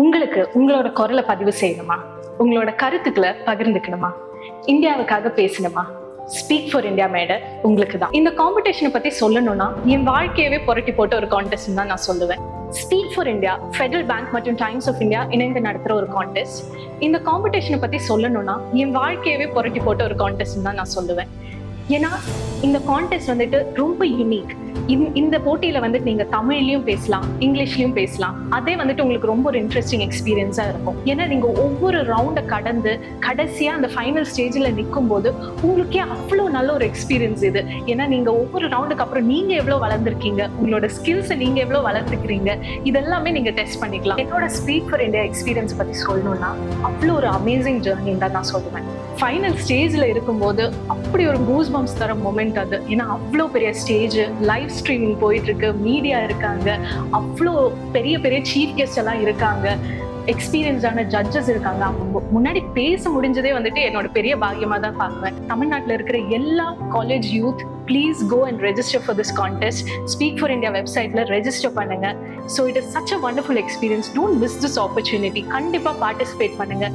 உங்களுக்கு உங்களோட குரலை பதிவு செய்யணுமா? உங்களோட கருத்துக்களை பகிர்ந்துக்கணுமா? இந்தியாவுக்காக பேசணுமா? ஸ்பீக் ஃபார் இந்தியா மேடை உங்களுக்கு தான். இந்த காம்படிஷனை பத்தி சொல்லணும்னா என் வாழ்க்கையவே புரட்டி போட்ட ஒரு கான்டெஸ்ட் தான் நான் சொல்லுவேன். Speak for India, federal bank மற்றும் டைம்ஸ் ஆஃப் இந்தியா இணைந்து நடத்துற ஒரு கான்டெஸ்ட். இந்த காம்படிஷனை பத்தி சொல்லணும்னா என் வாழ்க்கையவே புரட்டி போட்ட ஒரு கான்டெஸ்ட் தான் நான் சொல்லுவேன். ஏன்னா இந்த கான்டெஸ்ட் வந்துட்டு ரொம்ப யூனிக். இந்த போட்டியில வந்துட்டு நீங்க தமிழ்லயும் பேசலாம், இங்கிலீஷ்லயும் பேசலாம். அதே வந்துட்டு உங்களுக்கு ரொம்ப ஒரு இன்ட்ரெஸ்டிங் எக்ஸ்பீரியன்ஸா இருக்கும். ஏன்னா நீங்க ஒவ்வொரு ரவுண்டை கடந்து கடைசியா அந்த ஃபைனல் ஸ்டேஜ்ல நிற்கும் போது உங்களுக்கே அவ்வளோ நல்ல ஒரு எக்ஸ்பீரியன்ஸ் இது. ஏன்னா நீங்க ஒவ்வொரு ரவுண்டுக்கு அப்புறம் நீங்க எவ்வளவு வளர்ந்துருக்கீங்க, உங்களோட ஸ்கில்ஸை நீங்க எவ்வளவு வளர்த்துக்கிறீங்க, இதெல்லாமே நீங்க டெஸ்ட் பண்ணிக்கலாம். என்னோட ஸ்பீக் ஃபார் இந்தியா எக்ஸ்பீரியன்ஸ் பத்தி சொல்லணும்னா அவ்வளோ ஒரு அமேசிங் ஜேர்னின்னு தான் நான் சொல்லுவேன். ஃபைனல் ஸ்டேஜ்ல இருக்கும்போது அப்படி ஒரு கூஸ் பம்ப்ஸ் தர மொமெண்ட் அது. ஏன்னா அவ்வளோ பெரிய ஸ்டேஜ், லைவ் ஸ்ட்ரீமிங் போயிட்டு இருக்கு, மீடியா இருக்காங்க, அவ்வளோ பெரிய பெரிய சீஃப் கெஸ்ட் எல்லாம் இருக்காங்க, எக்ஸ்பீரியன்ஸ்டான ஜட்ஜஸ் இருக்காங்க. அவங்க முன்னாடி பேச முடிஞ்சதே வந்துட்டு என்னோட பெரிய பாக்கியமா தான் பார்க்குவேன். தமிழ்நாட்டில் இருக்கிற எல்லா college youth please go and register for this contest. Speak for India வெப்சைட்ல ரெஜிஸ்டர் பண்ணுங்க. So it is such a wonderful experience. Don't miss this opportunity. கண்டிப்பா பார்ட்டிசிபேட் பண்ணுங்க.